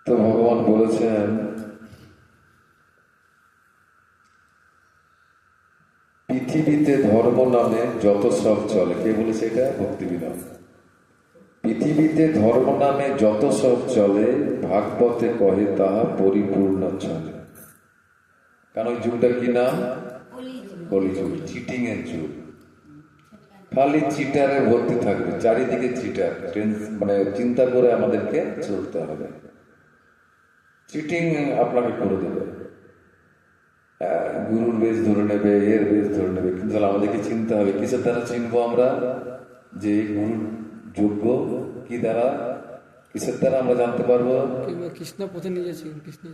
তো ভগবান বলেছেন পৃথিবীতে ধর্ম নামে যত সব চলে। কে বলেছে এটা? ভক্তিবিনোদ। পৃথিবীতে ধর্ম নামে যত সব চলে, ভাগবতে কহে তাহা পরিপূর্ণ চলে। কারণ ওই যুগটার কি নাম? কলিযুগ, চিটিং এর যুগ। খালি চিটারে ভর্তি থাকবে, চারিদিকে চিটার। মানে চিন্তা করে আমাদেরকে চলতে হবে। চিটিং আপনাকে করে দেবে, গুরুর বেশ ধরে নেবে, এর বেশ ধরে নেবে। কিন্তু আমাদেরকে চিনতে হবে কিসের দ্বারা চিনবো আমরা যে গুরুর যোগ্য, কি দ্বারা, কিসের দ্বারা আমরা জানতে পারবো? কৃষ্ণ পথে নিয়ে যাচ্ছে কৃষ্ণ।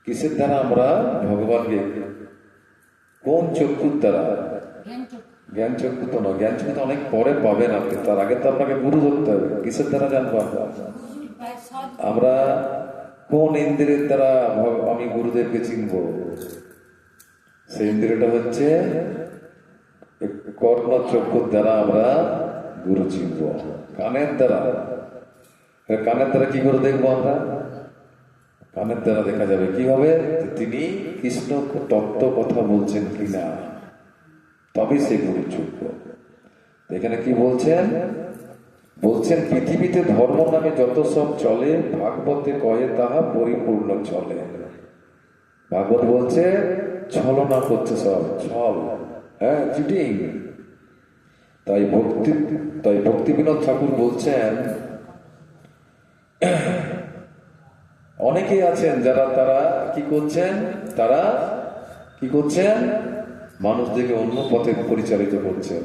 কিসের দ্বারা আমরা ভগবানকে, কোন চক্ষুর দ্বারা? জ্ঞান চক্ষু তো নয়, জ্ঞান চক্ষু তো অনেক পরে পাবেন আপনি, তার আগে তো আপনাকে গুরু ধরতে হবে। কিসের দ্বারা জানবো আমরা? কোন ইন্দ্রিয়ের দ্বারা আমি গুরুদেবকে চিনবো? সেই ইন্দ্রিয়টা হচ্ছে কর্ণ চক্ষুর দ্বারা আমরা গুরু চিনব। কানের দ্বারা, কানের দ্বারা কি করে দেখবো আমরা? কানের দ্বারা দেখা যাবে কিভাবে তিনি কৃষ্ণ তত্ত্ব কথা বলছেন কিনা, তবে সে গুরু যোগ্য। এখানে কি বলছেন? বলছেন পৃথিবীতে ধর্ম নামে যত সব চলে, ভাগবতে কয়ে তাহা পরিপূর্ণ চলে। ভাগবত বলছে ছলনা করছে, সব ছল, চিটিং। তাই ভক্তিবিনোদ ঠাকুর বলছেন অনেকেই আছেন যারা তারা কি করছেন, তারা কি করছেন? মানুষদেরকে অন্য পথে পরিচালিত করছেন।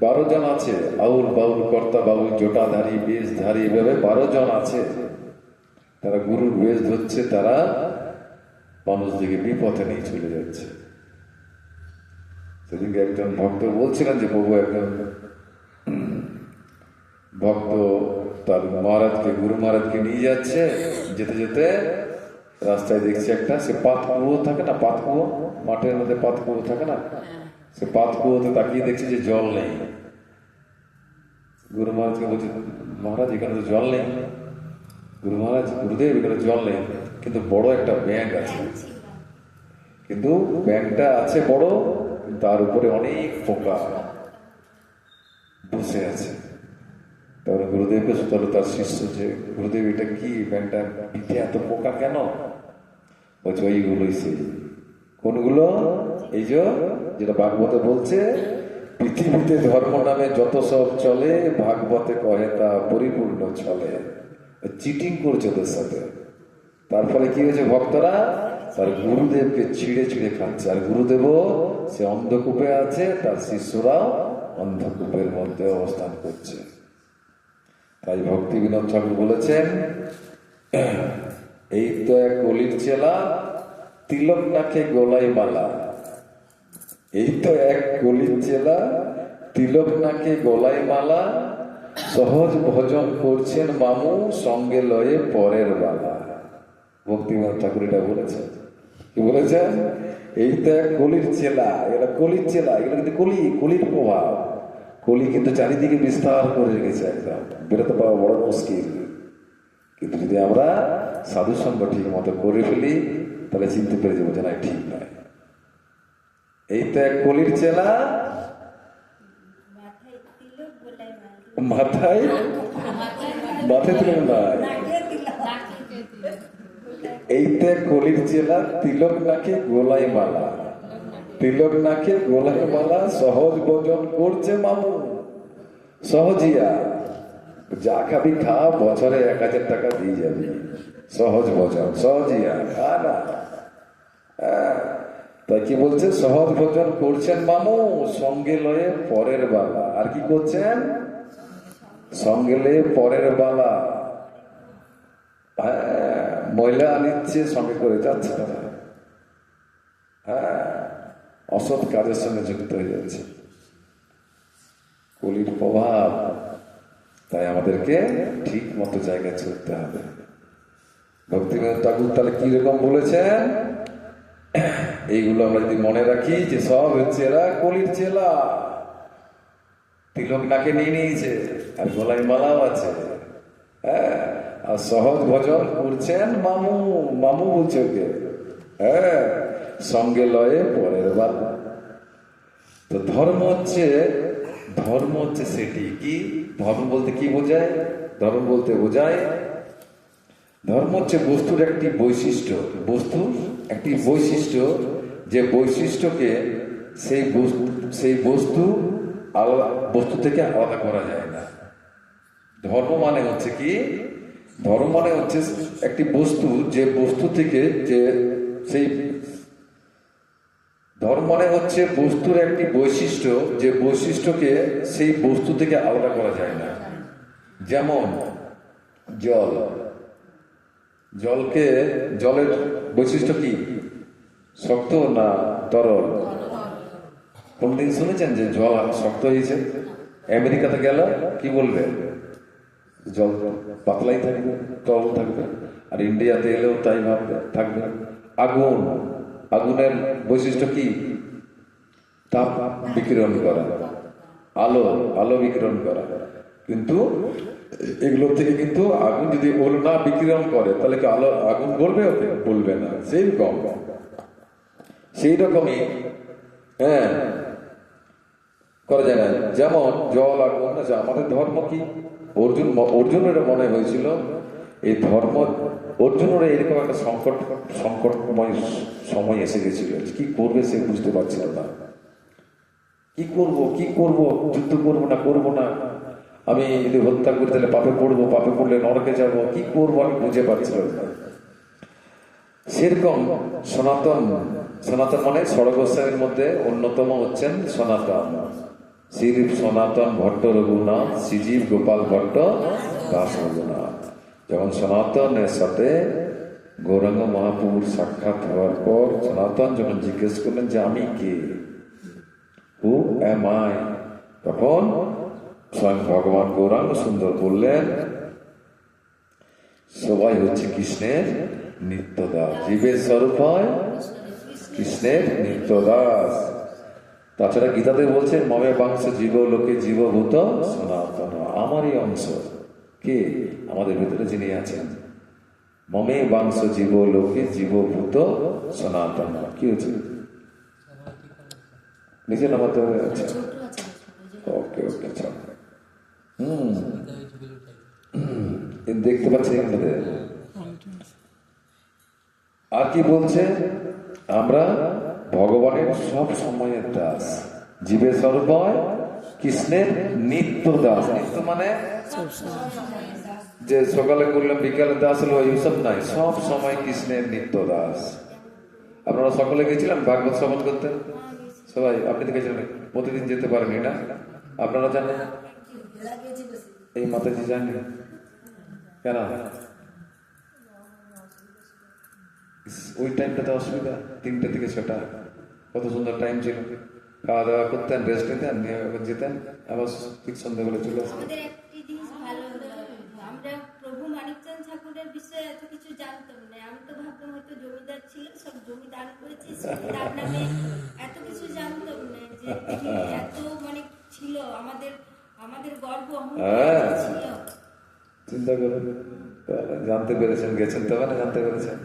12 জন আছে, আউল বাউল কর্তা বাউল জটাধারী বেশধারী, এভাবে 12 জন আছে। তারা গুরুর বেশ ধরছে, তারা মানুষদিকে বিপথে নিয়ে চলে যাচ্ছে। সেদিনকে একজন ভক্ত বলছিলেন যে প্রভু, একজন ভক্ত তার মহারাজকে, গুরু মহারাজকে নিয়ে যাচ্ছে, যেতে যেতে রাস্তায় দেখছে একটা, সে পাত কুয়ো থাকে না, পাত কুয়ো, মাঠের মধ্যে পাত কুয়ো থাকে না, সে পাত কুয়োতে তাকিয়ে দেখছে যে জল নেই। গুরু মহারাজকে বলছে, মহারাজ এখানে তো জল নেই। গুরু মহারাজ, গুরুদেব এখানে জল নেই, কিন্তু বড় একটা ব্যাঙ আছে। কিন্তু ব্যাঙটা আছে বড়, তার উপরে অনেক পোকা বসে আছে। তারপরে গুরুদেবকে শুধালো তার শিষ্য যে, গুরুদেব এটা কি, ব্যাঙটা পিঠে এত পোকা কেন? বলছে ওইগুলোই সেই। কোনগুলো? এই যে যেটা ভাগবতে বলছে পৃথিবীতে ধর্ম নামে যত সব চলে, ভাগবতে কহে তা পরিপূর্ণ চলে। চিটিং করছে ওদের সাথে। তার ফলে কি হয়েছে? ভক্তরা তার গুরুদেবকে ছিঁড়ে ছিঁড়ে খাচ্ছে। আর গুরুদেবও সে অন্ধকূপে আছে, তার শিষ্যরাও অন্ধকূপের মধ্যে অবস্থান করছে। তাই ভক্তিবিনোদ ঠাকুর বলেছেন, এই তো এক কলির চেলা, তিলক নাকে গোলাই মালা। এই তো এক কলির চেলা, তিলক নাকে গোলাই মালা, সহজ ভজন করছেন মামু, সঙ্গে লয়ে পরের বালা। ভক্তিবিনোদ ঠাকুর এটা বলেছেন। কি বলেছেন? এই তো এক কলির চেলা, এরা কলির চেলা, এগুলো কিন্তু কলির প্রভাব। কলি কিন্তু চারিদিকে বিস্তার করে রেখেছে, একদম বেরোতে পাওয়া বড় মুশকিল। কিন্তু যদি আমরা সাধু সঙ্গ ঠিক মতো করে ফেলি, তাহলে চিনতে পেরে যাবো যে না, ঠিক নয়। এই তো এক কলির চেলা, মাথায় তিলক নয়, এই তো এক কলির চেলা, তিলক নাকে গোলাই মালা, তিলক নাকে গোলাই মালা, সহজ ভোজন করছে মামু। সহজিয়া, যা খাবি খা, বছরে 1000 টাকা দিয়ে যাবি। সহজ ভোজন, সহজিয়া খা না। তাই কি বলছে? সহজ ভোজন করছেন মামু, সঙ্গে লয়ে পরের বালা। আর কি করছেন? সঙ্গে লয়ে পরের বালা। ময়লা আনিচ্ছে, সঙ্গে করে যাচ্ছে তারা। অসৎ কাজের সঙ্গে যুক্ত হয়ে যাচ্ছে। কলির প্রভাব। তাই আমাদেরকে ঠিক মতো জায়গায় চলতে হবে। ভক্তিবিনোদ ঠাকুর তাহলে কি রকম বলেছেন? এইগুলো আমরা যদি মনে রাখি যে সব হচ্ছে এরা কলির চেলা, তিলক নাকে নিয়ে নিয়েছে, আর গলায় মালাও আছে। আর সহজ ভজন করছেন মামু, মামু বলছে ওকে, হ্যাঁ, সঙ্গে লয়ে পরের বার। তো ধর্ম হচ্ছে সেটি কি, ধর্ম বলতে কি বোঝায়? ধর্ম বলতে বোঝায়, ধর্ম হচ্ছে বস্তুর একটি বৈশিষ্ট্য, বস্তুর একটি বৈশিষ্ট্য, যে বৈশিষ্ট্যকে সেই বস্তু আলাদা, বস্তু থেকে আলাদা করা যায় না। ধর্ম মানে হচ্ছে কি? ধর্ম মানে হচ্ছে একটি বস্তু, যে বস্তু থেকে যে সেই ধর্ম মানে হচ্ছে বস্তুর একটি বৈশিষ্ট্য, যে বৈশিষ্ট্যকে সেই বস্তু থেকে আলাদা করা যায় না। যেমন জল, জলের বৈশিষ্ট্য কি? শক্ত না তরল? কোনদিন শুনেছেন যে জল শক্ত হয়েছে? আমেরিকাতে গেলে কি বলবে? জল পাতলাই থাকবে, তরল থাকবে। আর ইন্ডিয়াতে এলেও তাই ভাববে, থাকবে। আগুনের বৈশিষ্ট্য কি? তাপ বিকিরণ করা, আলো বিকিরণ করা। কিন্তু এগুলো থেকে কিন্তু আগুন যদি ওগুলো না বিকিরণ করে তাহলে কি আগুন বলবে? ওকে বলবে না। সেই রকমই, হ্যাঁ, করা যায় না। যেমন জল, আগুন। আচ্ছা, আমাদের ধর্ম কি? অর্জুনের মনে হয়েছিল এই ধর্ম, অর্জুনের এরকম একটা সংকটময় সময় এসে গেছিল, কি করবে সে বুঝতে পারছিল না। কি করব, যুদ্ধ করবো না, আমি যদি হত্যা করি তাহলে পাপে পড়লে নরকে যাব, কি করবো আমি বুঝে পারছিল না। সেরকম সনাতন মানে ষড়গোস্বামীর মধ্যে অন্যতম হচ্ছেন সনাতন, শ্রী সনাতন ভট্ট রঘুনাথ, শ্রীজীব গোপাল ভট্ট দাস রঘুনাথ। যখন সনাতনের সাথে গৌরাঙ্গ মহাপ্রভুর সাক্ষাৎ হওয়ার পর সনাতন যখন জিজ্ঞেস করলেন যে আমি কে, হু এম আই, তখন স্বয়ং ভগবান গৌরাঙ্গ সুন্দর বললেন, সবাই হচ্ছে কৃষ্ণের নিত্য দাস, জীবের স্বরূপ হয় কৃষ্ণের নিত্য দাস। তাছাড়া গীতাতে বলছেন মমে বাংশ জীব লোকে জীবভূত সনাতন, আমারই অংশ। কে? আমাদের ভিতরে যিনি আছেন। মমে বাংশ জীব লোকে জীবভূত সনাতন। কি হচ্ছে? নিজে নামাতে হবে। আচ্ছা, ওকে, দেখতে পাচ্ছি এখানে। আর কি বলছে? আমরা ভগবানের সব সময়ের দাস, জীবের স্বরূপ হয় কৃষ্ণের নিত্য দাস। নিত্য মানে যে সকালে করলাম বিকালে দাস হলো এইসব নাই, সব সময় কৃষ্ণের নিত্য দাস। আপনারা সকলে গেছিলেন ভাগবত শ্রবণ করতে? সবাই? আপনি তো গেছিলেন, প্রতিদিন যেতে পারেনি না? আপনারা জানেন? এই মাতাজি জানেন কেন? ওই টাইমটাতে অসুবিধা, 3টে থেকে 6টা, কত সুন্দর টাইম ছিল। খাওয়া দাওয়া করতেন, রেস্ট নিতেন, নিয়ে যেতেন, আবার ঠিক সন্ধ্যাবেলা চলে আসতেন। আমাদের একটি জিনিস ভালো হলো, আমরা প্রভু মানিকচন্দ ঠাকুরের বিষয়ে এত কিছু জানতাম না। আমি তো ভাবতাম হয়তো জমিদার ছিল, সব জমি দান করেছে, তার নামে এত কিছু জানতাম না যে তিনি এত মানে ছিল, আমাদের গর্ব অহংকার ছিল। চিন্তা করুন, জানতে পেরেছেন, গেছেন তবে না জানতে পেরেছেন।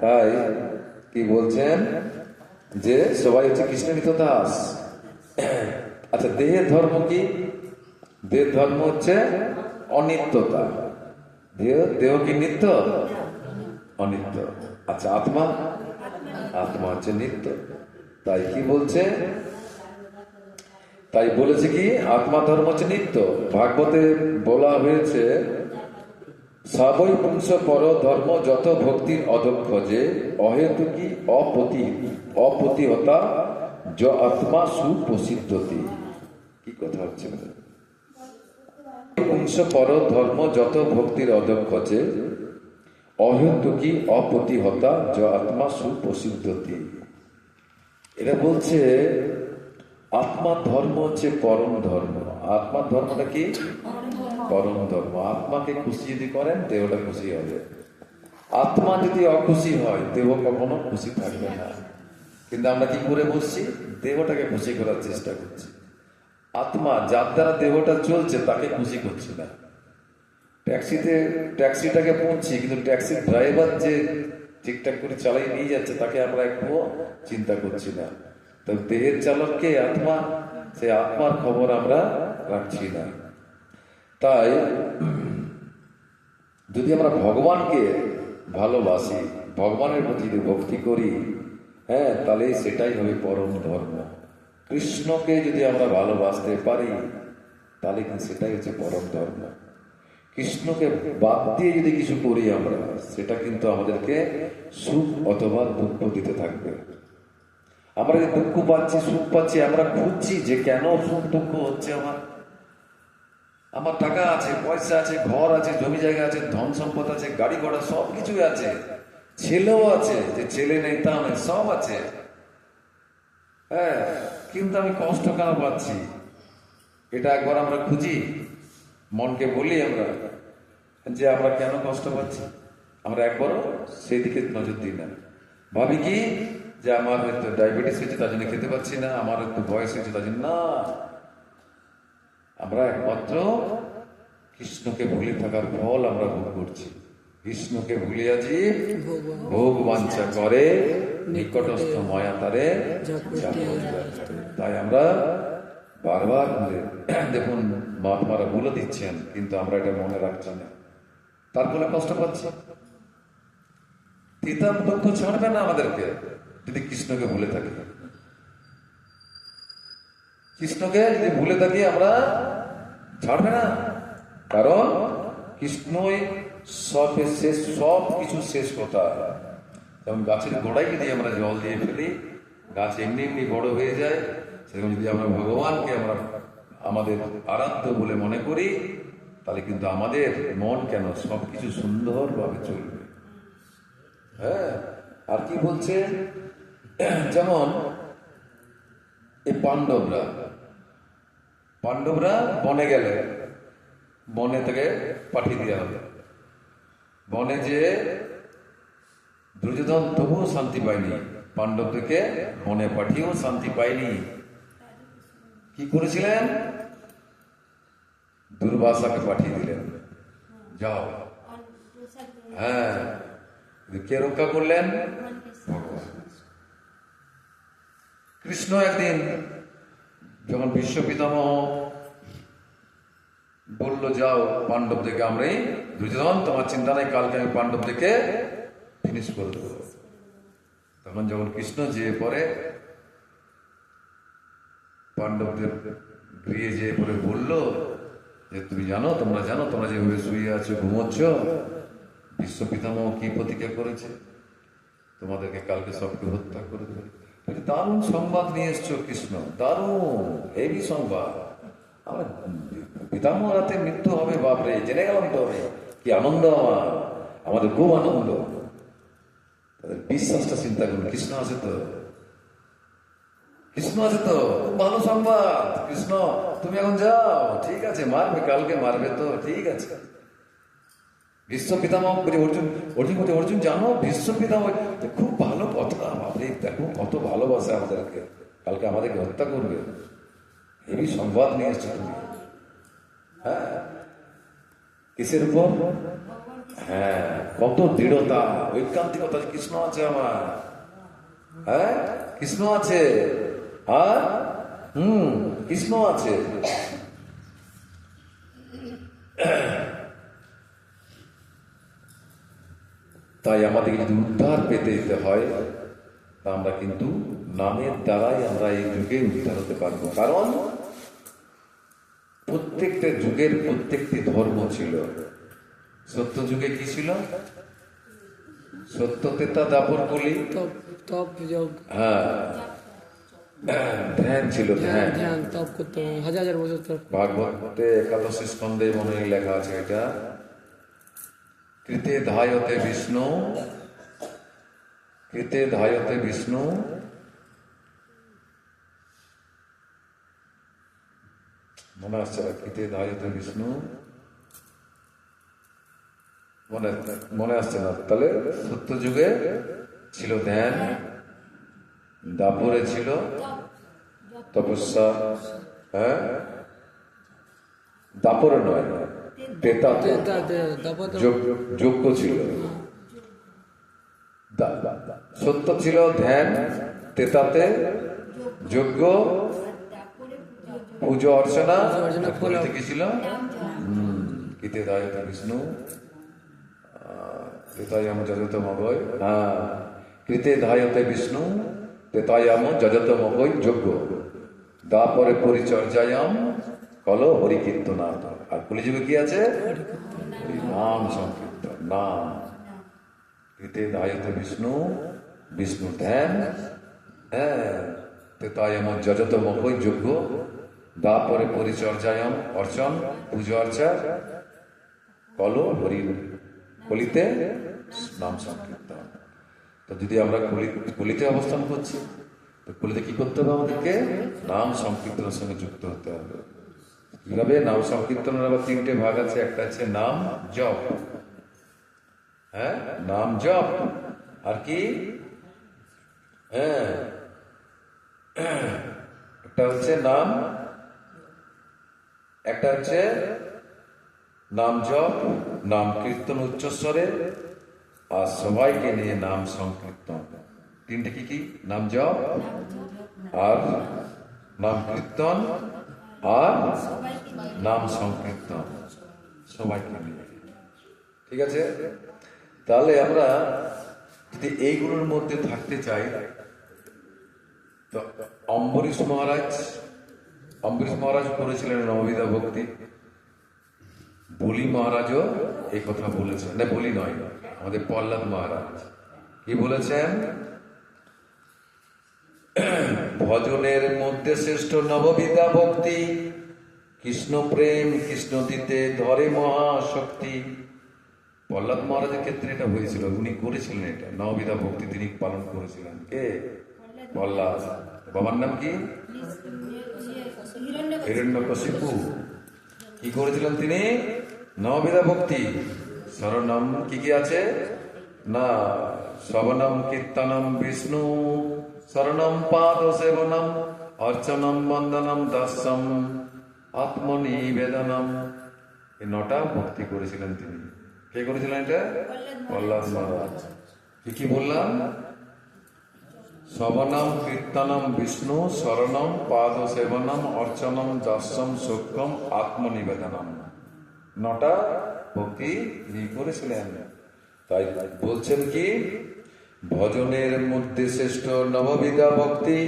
তাই কি বলছেন যে সবাই হচ্ছে কৃষ্ণের নিত্য দাস। আচ্ছা, দেহের ধর্ম কি? দেহের ধর্ম হচ্ছে অনিত্যতা। দেহ কি নিত্য? অনিত্য। আচ্ছা, আত্মা হচ্ছে নিত্য। তাই কি বলছে? তাই বলেছে কি আত্মা ধর্ম হচ্ছে নিত্য। ভাগবতে বলা হয়েছে সবই পুংস পর ধর্ম যত ভক্তির অদক্ষ যে অহেতুকি অপতিহতা য আত্মা সুপ্রসিদ্ধতি। কি কথা হচ্ছে? পুংস পর ধর্ম যত ভক্তির অদক্ষ যে অহেতুকি অপতিহতা য আত্মা সুপ্রসিদ্ধতি। এটা বলছে আত্মার ধর্ম হচ্ছে পরম ধর্ম। আত্মার ধর্মটা কি? পরম ধর্ম। আত্মাকে খুশি যদি করেন দেহটা খুশি হবে। আত্মা যদি অখুশি হয় দেহ কখনো খুশি থাকবে না। কিন্তু আমরা কি করে বসছি? দেহটাকে খুশি করার চেষ্টা করছি। আত্মা যার দ্বারা দেহটা চলছে তাকে খুশি করছে না। ট্যাক্সিটাকে পৌঁছি, কিন্তু ট্যাক্সির ড্রাইভার যে ঠিকঠাক করে চালিয়ে নিয়ে যাচ্ছে তাকে আমরা একটু চিন্তা করছি না। তো দেহের চালককে আত্মা, সেই আত্মার খবর আমরা রাখছি না। তাই যদি আমরা ভগবানকে ভালোবাসি, ভগবানের প্রতি যদি ভক্তি করি, হ্যাঁ, তাহলে সেটাই হবে পরম ধর্ম। কৃষ্ণকে যদি আমরা ভালোবাসতে পারি তাহলে কিন্তু সেটাই হচ্ছে পরম ধর্ম। কৃষ্ণকে বাদ দিয়ে যদি কিছু করি আমরা, সেটা কিন্তু আমাদেরকে সুখ অথবা দুঃখ দিতে থাকবে। আমরা যে দুঃখ পাচ্ছি, সুখ পাচ্ছি, আমরা খুঁজছি যে কেন সুখ দুঃখ হচ্ছে। আমার টাকা আছে, পয়সা আছে, ঘর আছে, জমি জায়গা আছে, ধন সম্পদ আছে, গাড়ি ঘোড়া সব কিছুই আছে, ছেলেও আছে, যে ছেলে নেই তা নয়, সব আছে, হ্যাঁ, কিন্তু আমি কষ্ট কেন পাচ্ছি? এটা একবার আমরা খুঁজি, মনকে বলি আমরা যে আমরা কেন কষ্ট পাচ্ছি। আমরা একবারও সেই দিকে নজর দিই না। ভাবি কি যে আমার হয়তো ডায়াবেটিস হয়েছে তার জন্য খেতে পাচ্ছি না, আমার একটু বয়স হয়েছে তার জন্য না। আমরা একমাত্র কৃষ্ণকে ভুলে থাকার ফল আমরা ভোগ করছি। কৃষ্ণকে ভুলিয়া জীব ভোগ বাঞ্ছা করে, নিকটস্থ মায়া তারে তাই আমরা বারবার দেখুন মহাত্মারা বলে দিচ্ছেন, কিন্তু আমরা এটা মনে রাখছি না, তার ফলে কষ্ট পাচ্ছি। তিতা দুঃখ ছাড়বে না আমাদেরকে যদি কৃষ্ণকে ভুলে থাকি। কৃষ্ণকে যদি ভুলে থাকি আমরা, ছাড়বে না। কারণ কৃষ্ণই সব শেষ, সব কিছু শেষ কথা। যেমন গাছের গোড়ায় যদি আমরা জল দিয়ে ফেলি, গাছ এমনি এমনি বড় হয়ে যায়, সেরকম যদি আমরা ভগবানকে আমরা আমাদের আরাধ্য বলে মনে করি, তাহলে কিন্তু আমাদের মন কেন সবকিছু সুন্দরভাবে চলবে। হ্যাঁ, আর কি বলছে, যেমন এই পাণ্ডবরা বনে গেলে, বনে থেকে পাঠিয়ে দেওয়া হবে। বনে যে দুর্যোধন তবুও শান্তি পায়নি, পাণ্ডবদেরকে বনে পাঠিয়েও শান্তি পায়নি। কি করেছিলেন? দুর্বাসাকে পাঠিয়ে দিলেন, যাও। হ্যাঁ, কে রক্ষা করলেন? ভগবান। কৃষ্ণ একদিন যখন বিশ্ব পিতামহ বলল যাও পাণ্ডবদেরকে, আমরাই দুর্যোধন তোমার চিন্তা নেই, কালকে আমি পাণ্ডবদেরকে ফিনিশ করে দেবো। তখন যখন কৃষ্ণ যেয়ে পরে পাণ্ডবদের গৃহে যেয়ে পরে বলল যে তুমি জানো, তোমরা জানো, তোমরা যেভাবে শুয়ে আছো, ঘুমোচ্ছ, বিশ্ব পিতামহ কি প্রতিজ্ঞা করেছে, তোমাদেরকে কালকে সবকে হত্যা করে দেবে। দারুণ সংবাদ নিয়ে এসছো কৃষ্ণ, দারুণ হেভি সংবাদ। আমার পিতামহ রাতে মৃত্যু হবে, বাপরে, জেনে গেলাম তো, কি আনন্দ আমাদের খুব আনন্দ। তাদের বিশ্বাসটা চিন্তা করুন, কৃষ্ণ আছে তো, কৃষ্ণ আছে তো, খুব ভালো সংবাদ। কৃষ্ণ তুমি এখন যাও, ঠিক আছে, মারবে, কালকে মারবে তো, ঠিক আছে। বিশ্ব পিতামহ অর্জুন জানো, বিশ্ব পিতামহ খুব ভালো কথা, আপনি দেখো কত ভালোবাসে আমাদেরকে, কালকে আমাদেরকে হত্যা করবে, এই সংবাদ নিয়ে এসছো তুমি। হ্যাঁ, কিসের উপর? হ্যাঁ, কত দৃঢ়তা, ঐকান্তিকতা, কৃষ্ণ আছে আমার। হ্যাঁ, কৃষ্ণ আছে, আর কৃষ্ণ আছে। তাই আমাদেরকে যদি উদ্ধার পেতে যেতে হয়, তা আমরা কিন্তু নামের দ্বারাই আমরা এই যুগে উদ্ধার হতে পারবো। কারণ প্রত্যেকটা যুগের প্রত্যেকটি ধর্ম ছিল। সত্য যুগে কি ছিল? সত্য তেতা দাপর কলি, হ্যাঁ, ধ্যান ছিল, ধ্যান তপ করতে হবে, হাজার বছর তপ। ভাগবতে একাদশী স্কন্ধে মনে হয় লেখা আছে এটা, কৃতে ধায়তে বিষ্ণু, কৃতে ধায়তে বিষ্ণু, মনে আসছে না, কৃতে ধায়তে বিষ্ণু, মনে আসছে না। তাহলে সত্য যুগে ছিল ধ্যান, দাপরে ছিল তপস্যা, হ্যাঁ, দাপরে নয়, তেতাতে দাপত যোগ্য ছিল, সত্য ছিল ধ্যান, তেতাতে যোগ্য, তারপরে পুজো অর্চনা, অর্চনা, ফল। কি ছিল? নাম জপ। কিতে দায়িত বিষ্ণু তেতায়াম যজতমগয়, হ্যাঁ, কৃতে ধায়তে বিষ্ণু তেতায়াম যজতমগয় যোগ্য, তারপরে পরিচর্যায়াম কল হরিকীর্তনাথ। আর কলিযুগে কি আছে? নাম সংকীর্তন, নাম। কৃতে ধায়তে বিষ্ণু, বিষ্ণু ধ্যান, হ্যাঁ, তেতায়াম যজতমগয় যোগ্য, তারপরে পরিচর্যায়াম অর্চন, পুজো অর্চা, কলো হরি, কলিতে নাম সংকীর্তন। তো যদি আমরা কলিতে অবস্থান করছি, তো কলিতে কি করতে হবে? আমাদেরকে নাম সংকীর্তনের সঙ্গে যুক্ত হতে হবে। কিভাবে? নাম সংকীর্তনের আবার তিনটে ভাগ আছে। একটা আছে নাম জপ, হ্যাঁ, নাম জপ, আর কি? হ্যাঁ, একটা হচ্ছে নাম, একটা হচ্ছে নাম জপ, নাম কীর্তন উচ্চস্বরে, আর সবাইকে নিয়ে নাম সংকীর্তন। তিনটে কি কি? নাম জপ, আর নাম কীর্তন, আর সবাইকে নিয়ে নাম সংকীর্তন, সবাইকে নিয়ে। ঠিক আছে? তাহলে আমরা যদি এইগুলোর মধ্যে থাকতে চাই, তো অম্বরীশ মহারাজ করেছিলেন নববিধা ভক্তি। বলি মহারাজও এই কথা বলেছেন, না বলি নয়, আমাদের প্রহ্লাদ মহারাজ কি বলেছেন? ভজনের মধ্যে শ্রেষ্ঠ নববিধা ভক্তি, কৃষ্ণ প্রেম কৃষ্ণ দিতে ধরে মহাশক্তি। প্রহ্লাদ মহারাজের ক্ষেত্রে এটা হয়েছিল, উনি করেছিলেন এটা, নববিধা ভক্তি তিনি পালন করেছিলেন। কে? প্রহ্লাদ। বাবার নাম কি? হিরণ্যকশিপু। কি করেছিলেন তিনি? নববিধা ভক্তি। শরণম কি কি আছে না? শ্রবণম কীর্তনম বিষ্ণু, শরণম পাদ সেবনম, অর্চনম বন্দনম দাস্যম, আত্মনিবেদনম। এই 9টা ভক্তি করেছিলেন তিনি। কে করেছিলেন এটা? প্রহ্লাদ মহারাজ। কি কি বললাম? শ্রবণম কীর্তনম বিষ্ণু, শরণম পাদ সেবনম, অর্চনম দাস্যম, সূক্ষ্ম আত্মনিবেদনম। 9টা ভক্তি তিনি করেছিলেন। তাই বলছেন কি? ভজনের মধ্যে শ্রেষ্ঠ নববিধা ভক্তি,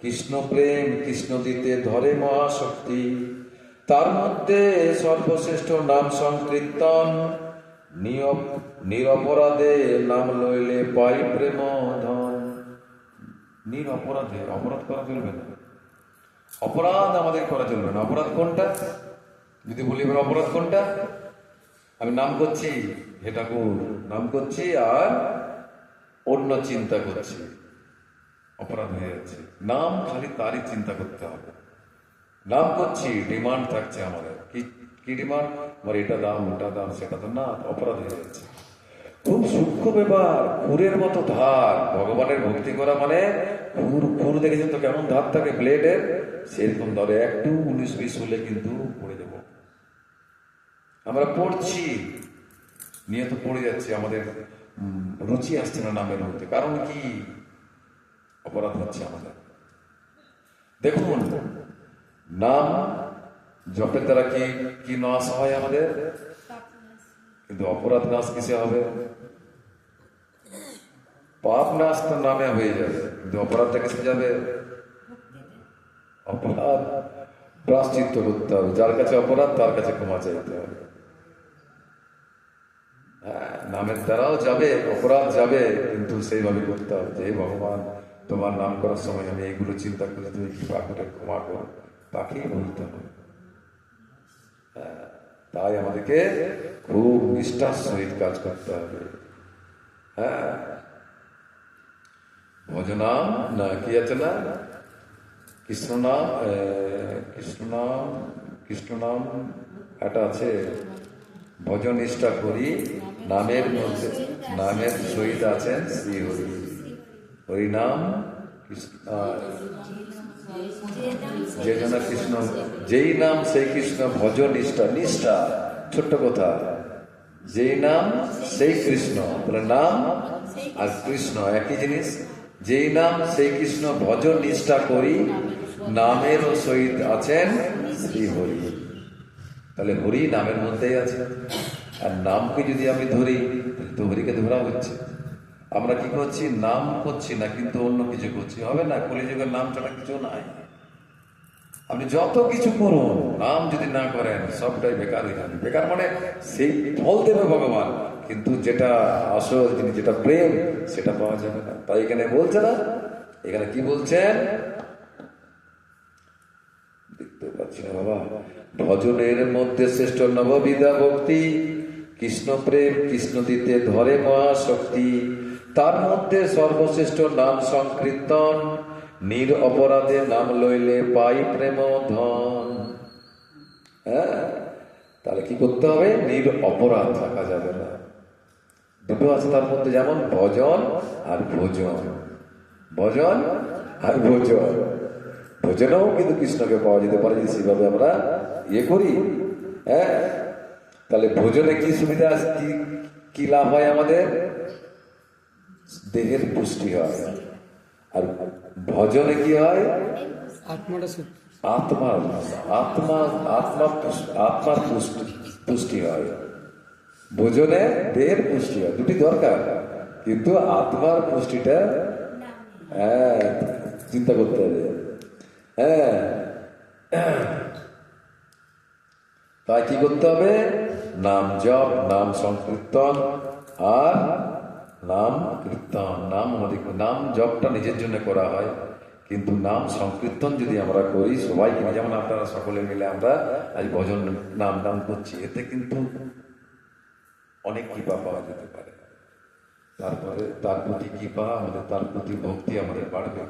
কৃষ্ণ প্রেম কৃষ্ণ দিতে ধরে মহাশক্তি, তার মধ্যে সর্বশ্রেষ্ঠ নাম সংকীর্তন, নিরপরাধে নাম লইলে পাই প্রেম ধন। নিরপরাধে, অপরাধ করা চলবে না, অপরাধ আমাদের করা চলবে না। অপরাধ কোনটা? যদি বলি এবার অপরাধ কোনটা? আমি নাম করছি, হে ঠাকুর নাম করছি, আর অন্য চিন্তা করছি, অপরাধ হয়ে যাচ্ছে। নাম খালি তারই চিন্তা করতে হবে। নাম করছি, ডিমান্ড থাকছে আমাদের। কি ডিমান্ড? আমার এটা দাম, ওটা দাম, সেটা তো না, অপরাধ হয়ে যাচ্ছে। খুব সূক্ষ্ম ব্যাপার, খুরের মতো ধার। ভগবানের ভক্তি করা মানে খুর দেখেছেন তো কেমন ধার থাকে ব্লেডের? সেরকম ধরে একটু 19-20 হলে কিন্তু পড়ে যাব। আমরা পড়ছি, নিয়ে তো পড়ে যাচ্ছি, আমাদের রুচি আসছে না নামের মধ্যে। কারণ কি? অপরাধ হচ্ছে আমাদের। দেখুন, নাম জপের দ্বারা কি কি নাশ হয় আমাদের? কিন্তু অপরাধ নাশ কিসে হবে? পাপ নাশ তো নামে হয়ে যাবে, কিন্তু অপরাধটা কিসে যাবে? অপরাধ প্রায়শ্চিত্ত করতে হবে। যার কাছে অপরাধ তার কাছে ক্ষমা চাইতে হবে। হ্যাঁ, নামের দ্বারাও যাবে, অপরাধ যাবে, কিন্তু সেইভাবে করতে হবে যে ভগবান তোমার নাম করার সময় আমি এইগুলো চিন্তা করে তুমি কৃপা করে ক্ষমা করো, তাকেই বলতে হবে। তাই আমাদেরকে খুব নিষ্ঠার সহিত কাজ করতে হবে। হ্যাঁ, ভজনাম না কি আছে না? কৃষ্ণনাম, কৃষ্ণনাম একটা আছে। ভজন নিষ্ঠা করি নামের মধ্যে, নামের সহিত আছেন শ্রী হরি। হরিনাম যে জন কৃষ্ণ, যেই নাম সেই কৃষ্ণ, ভজন নিষ্ঠা। নিষ্ঠা ছোট্ট কথা, যেই নাম সেই কৃষ্ণ, তাহলে নাম আর কৃষ্ণ একই জিনিস। যেই নাম সেই কৃষ্ণ, ভজন নিষ্ঠা করি, নামেরও সহিত আছেন শ্রী হরি। তাহলে হরি নামের মধ্যেই আছে, আর নামকে যদি আমি ধরি তাহলে তো হরিকে ধরা হচ্ছে। আমরা কি করছি, নাম করছি না কিন্তু অন্য কিছু করছি, হবে না? কলিযুগের নাম ছাড়া কিছু নাই। আপনি যত কিছু করুন, নাম যদি না করেন সবটাই বেকার হয়ে যাবে। বেকার মানে সেই ফল দেবে ভগবান, কিন্তু যেটা আসল জিনিস, যেটা প্রেম, সেটা পাওয়া যাবে না। তাই এখানে বলছে না, এখানে কি বলছেন দেখতে পাচ্ছি না বাবা। ভজনের মধ্যে শ্রেষ্ঠ নববিধা ভক্তি, কৃষ্ণ প্রেম, কৃষ্ণ দিতে ধরে মহাশক্তি। তার মধ্যে সর্বশ্রেষ্ঠ নাম সংকীর্তন, নির অপরাধে নাম লইলে পাই প্রেম ধন। হ্যাঁ, তাহলে কি করতে হবে? নির অপরাধ থাকা যাবে না। দুটো আছে তার মধ্যে, যেমন ভজন আর ভোজন। ভজন আর ভোজন, ভোজনেও কিন্তু কৃষ্ণকে পাওয়া যেতে পারে যদি সেভাবে আমরা ইয়ে করি। হ্যাঁ, তাহলে ভোজনে কি সুবিধা আছে, কি লাভ হয় আমাদের? দেহের পুষ্টি হয়। আর ভজনে কি হয়? আত্মাটা শুদ্ধ। আত্মার পুষ্টি হয়। ভোজনে দেহের পুষ্টি হয়, দুটি দরকার, কিন্তু আত্মার পুষ্টিটা হ্যাঁ চিন্তা করতে হবে। হ্যাঁ, তাই কি করতে হবে? নাম জপ, নাম সংকীর্তন আর নাম কীর্তন। নাম জপটা নিজের জন্য করা হয়, কিন্তু নাম সংকীর্তন যদি আমরা করি সবাইকে, যেমন আপনারা সকলে মিলে আমরা আজ ভজন নাম করছি, এতে কিন্তু অনেক কৃপা পাওয়া যেতে পারে। তারপরে তার প্রতি কৃপা আমাদের, তার প্রতি ভক্তি আমাদের বাড়বে।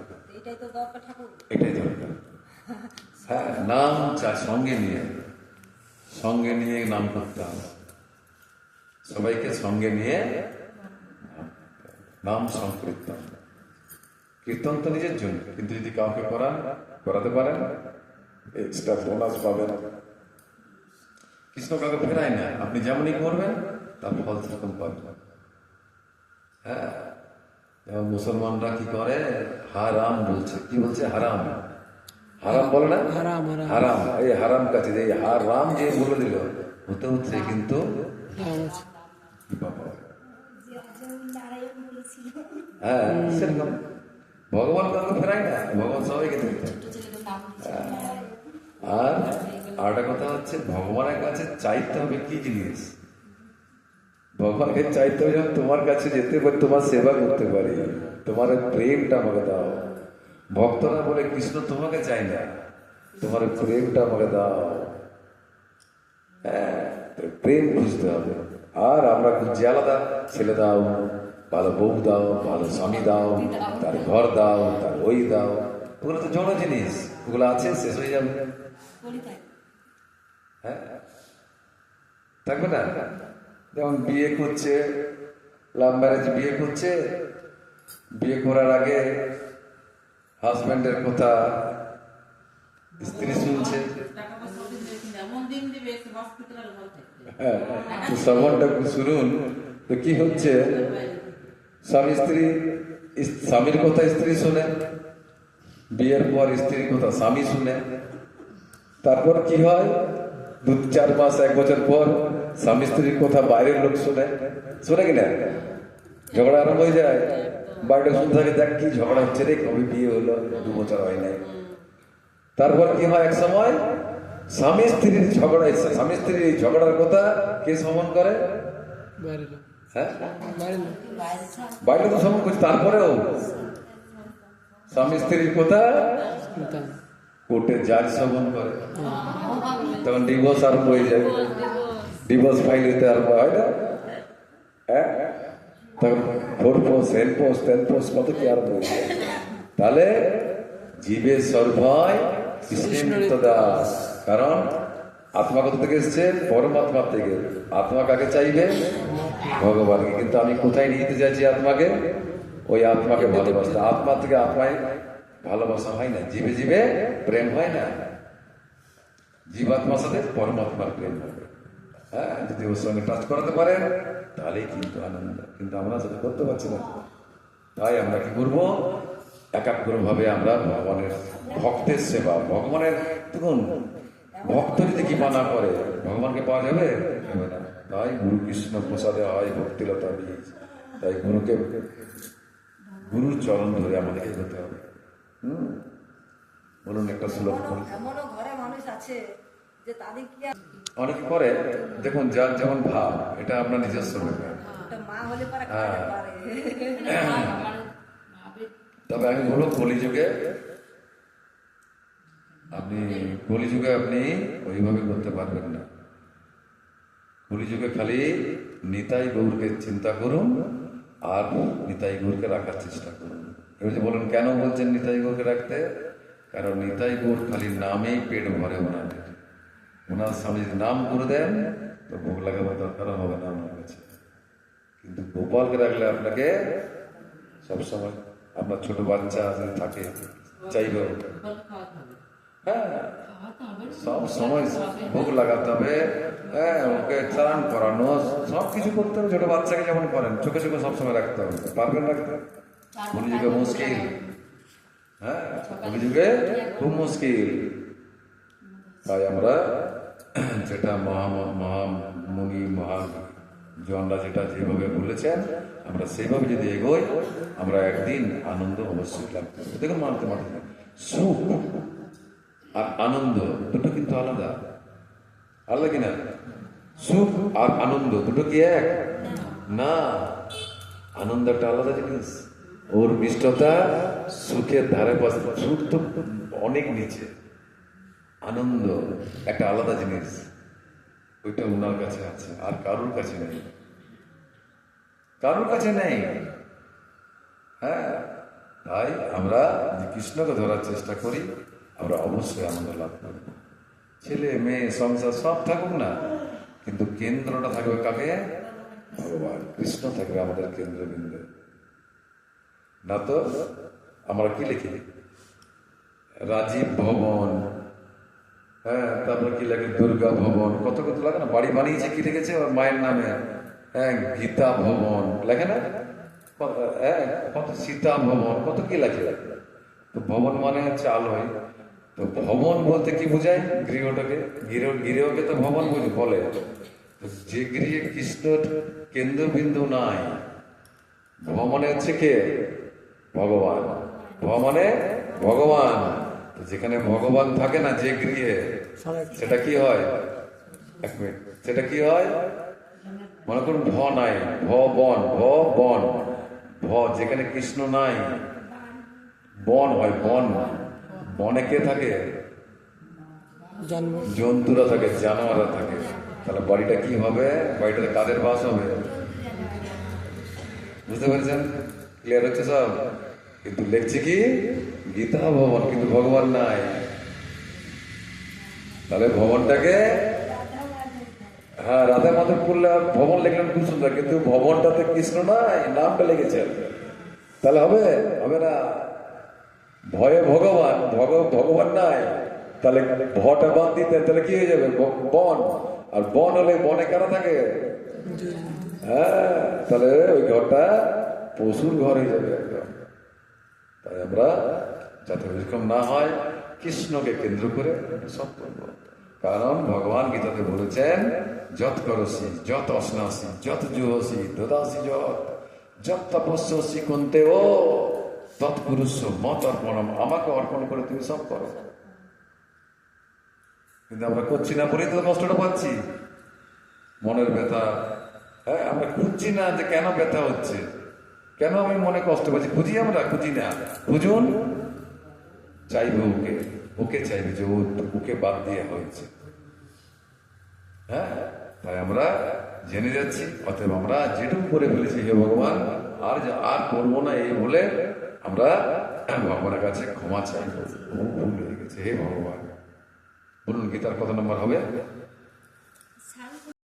এটাই দরকার। হ্যাঁ, নাম সঙ্গে নিয়ে নাম করতে হবে। সবাইকে সঙ্গে নিয়ে নাম সংকীর্তন। কীর্তন তো নিজের জন্য, কিন্তু যদি কাউকে করাতে পারেন এক্সট্রা বোনাস পাবেন। কৃষ্ণ কাউকে ফেরায় না, আপনি যেমনই করবেন তার ফল সেরকম পাবেন। হ্যাঁ, যেমন মুসলমানরা কি করে, হারাম বলছে। কি বলছে? হারাম বলে না, হারাম। এই হারাম কাছে এই হারাম যে বলে দিল, হতে হচ্ছে কিন্তু হ্যাঁ সেরকম ভগবান কাউকে ফেরায় না, ভগবান সবাইকে দেখতে। আর আরেকটা কথা হচ্ছে, ভগবানের কাছে চাইতে হবে কি জিনিস? ভগবানকে চাইতে হবে যেমন তোমার কাছে যেতে পারি, তোমার সেবা করতে পারি, তোমার প্রেমটা আমাকে দাও। ভক্তরা বলে কৃষ্ণ তোমাকে চাই না, তোমার প্রেমটা আমাকে দাও। হ্যাঁ, প্রেম বুঝতে হবে। আর আমরা খুঁজছি আলাদা, ছেলে দাও, ভালো বউ দাও, ভালো স্বামী দাও, তার ঘর দাও, তার ওই দাও। ওগুলো তো জড় জিনিস, ওগুলো আছে, শেষ হয়ে যাবে। হ্যাঁ, থাকবে না? যেমন বিয়ে করছে, লাভ ম্যারেজ বিয়ে করছে, বিয়ে করার আগে হাজব্যান্ডের কথা স্ত্রী শুনছে। হ্যাঁ, শ্রবণটা শুনুন তো কি হচ্ছে। স্বামীর কথা স্ত্রী শুনে, বিয়ের পর স্ত্রীর কথা স্বামী শুনে। তারপর কি হয়, 2-4 মাস 1 বছর পর স্বামী স্ত্রীর কথা বাইরের লোক শুনে কিনা, ঝগড়া আরম্ভ হয়ে যায়। বাইরে শুনতে থাকে, দেখ কি ঝগড়া হচ্ছে রে, কবে বিয়ে হলো, 2 বছর হয় নাই। তারপর কি হয়, এক সময় স্বামী স্ত্রীর ঝগড়ার কথা কে শ্রবণ করে? হ্যাঁ, বাইরে তো শ্রবণ করছে। তারপরেও স্বামী স্ত্রীর কথা কোর্টে জাজ শ্রবণ করে, তখন ডিভোর্স আরম্ভ হয়ে যায়। ডিভোর্স ফাইল হতে আরম্ভ হয় না? হ্যাঁ, তখন 4 পোস্ট 10 পোস্ট 10 পোস্ট কত কি আরম্ভ হয়ে যায়। তাহলে জীবের সর্বয় কৃষ্ণ দাস, কারণ আত্মা কোথা থেকে এসছে? পরমাত্মা থেকে। আত্মা কাকে চাইবে? ভগবানকে। কিন্তু আমি কোথায় নিয়ে যেতে চাইছি আত্মাকে? ওই আত্মাকে ভালোবাসতে। আত্মা থেকে আত্মায় ভালোবাসা হয় না, জীবে জীবে প্রেম হয় না। জীবাত্মার সাথে পরমাত্মার প্রেম হবে। হ্যাঁ, যদি ওর সঙ্গে টাচ করাতে পারেন তাহলেই কিন্তু আনন্দ, কিন্তু আমরা সেটা করতে পারছি না। তাই আমরা কি করবো, একাগ্র ভাবে আমরা ভগবানের ভক্তের সেবা, ভগবানের দেখুন ভক্ত যদি কৃপা না করে ভগবানকে পাওয়া যাবে যাবে না। তাই গুরু কৃষ্ণ প্রসাদে হয় ভক্তিলতা বীজ। তাই গুরুর চরণ ধরে আমাদেরকে এগোতে হবে। বলুন একটা শ্লোক বলুন। এমনও ঘরে মানুষ আছে যে তাদের কি আর অনেকে করে, দেখুন যার যেমন ভাব, এটা আপনার নিজস্ব ব্যাপার। একটা মা হলে পারে খাওয়াতে পারে। তবে আমি বলবো কলিযুগে আপনি ওইভাবে করতে পারবেন না। কলিযুগে খালি নিতাই গৌরকে চিন্তা করুন আর নিতাই গৌরকে রাখার চেষ্টা করুন। এবার যে বলেন কেন বলছেন নিতাই গৌরকে রাখতে, কারণ নিতাই গৌর খালি নামেই পেট ভরে ওনার সামনে যদি নাম করে দেন তো ভোগ লাগাবার দরকার হবে না আমার কাছে। কিন্তু গোপালকে রাখলে আপনাকে সবসময়, আপনার ছোট বাচ্চা যদি থাকে চাইবে, হ্যাঁ সব সময় ভোগ লাগাতে হবে, হ্যাঁ ওকে চালান করানো সব কিছু করতে হবে। ছোট বাচ্চাকে যেমন করেন চোখে চোখে সবসময় রাখতে হবে, পারবেন রাখতে? কলিযুগে মুশকিল, হ্যাঁ কলিযুগে খুব মুশকিল। তাই আমরা যেটা মহামুনি মহাজনরা যেটা যেভাবে বলেছেন আমরা সেইভাবে যদি এগোই আমরা একদিন আনন্দ অবশ্যই লাভ করবো। দেখুন মানতে সুখ আর আনন্দ দুটো কিন্তু আলাদা, আলাদা কিনা? সুখ আর আনন্দ দুটো কি এক না? আনন্দ একটা আলাদা জিনিস, ওর মিষ্টতা সুখের ধারে পাশে, সুখ তো অনেক নিচে, আনন্দ একটা আলাদা জিনিস, ওইটা ওনার কাছে আছে আর কারোর কাছে নেই, কারোর কাছে নেই। হ্যাঁ, তাই আমরা যে কৃষ্ণকে ধরার চেষ্টা করি আমরা অবশ্যই আনন্দ লাভ করব। ছেলে মেয়ে সংসার সব থাকুক না, কিন্তু কেন্দ্রটা থাকবে কাকে? ভগবান কৃষ্ণ থাকবে আমাদের কেন্দ্রবিন্দু। না তো আমরা কি লিখি রাজীব ভবন, হ্যাঁ তারপর কি লাগে দুর্গা ভবন, কত কত লাগে না, বাড়ি বানিয়েছে কি লিখেছে ওর মায়ের নামে, হ্যাঁ গীতা ভবন লেখে না, হ্যাঁ কত সীতা ভবন, কত কি লাগে। তো ভবন মানে হচ্ছে আলোয়। তো ভবন বলতে কি বোঝায়? গৃহটাকে, গৃহকে তো ভবন বলে। যে গৃহে কৃষ্ণের কেন্দ্রবিন্দু নাই, ভবনে হচ্ছে কে? ভগবান। ভবনে ভগবান। যেখানে ভগবান থাকে না যে গৃহে, সেটা কি হয়? এক মিনিট, সেটা কি হয়? মনে করুন ভ নাই, বন, বন, যেখানে কৃষ্ণ নাই বন হয়, বন। বনে কে থাকে? জন্তুরা থাকে, জানোয়াররা থাকে। তাহলে বাড়িটা কি হবে? বাড়িটাতে কাদের বাস হবে? বুঝতে পেরেছেন? ক্লিয়ার হচ্ছে সব? কিন্তু লিখছে কি গীতা ভবন, কিন্তু ভগবান নাই। তাহলে ভবনটাকে, হ্যাঁ রাধা মাধব করলে ভবন লিখলেন খুব সুন্দর, কিন্তু ভবনটাতে কৃষ্ণ নাই, নামটা লিখেছেন। তাহলে হবে? হবে না। ভয়ে ভগবান, ভগবান নাই, তাহলে ভটা বাদ দিতেন, তাহলে কি হয়ে যাবে? বন। আর বন হলে বনে কারা থাকে? হ্যাঁ, তাহলে ওই ঘরটা পশুর ঘর হয়ে যাবে একদম। তাই আমরা যাতে এরকম না হয় কৃষ্ণকে কেন্দ্র করে সব করব। কারণ ভগবান গীতাতে বলেছেন যত করসি, যত অশ্নাসি, যত জুহসি, দদাসি যত তপস্যসি কুন্তে ও তৎপুরুষ মত অর্পণম, আমাকে অর্পণ করে তুমি সব করো। কিন্তু আমরা করছি না বলেই তো কষ্টটা পাচ্ছি, মনের ব্যথা। হ্যাঁ, আমরা খুঁজছি না যে কেন ব্যথা হচ্ছে, কেন আমি মনে কষ্ট পাচ্ছি, খুঁজি আমরা? খুঁজি না। খুঁজুন, চাইবে ওকে চাইবে যে ওকে বাদ দিয়ে হয়েছে। হ্যাঁ, তাই আমরা জেনে যাচ্ছি, অতএব আমরা যেটুকু করে ফেলেছি হে ভগবান আর করবো না, এই বলে আমরা ভগবানের কাছে ক্ষমা চাইব। ভুল হয়ে গেছে হে ভগবান। বলুন গীতার কত নম্বর হবে?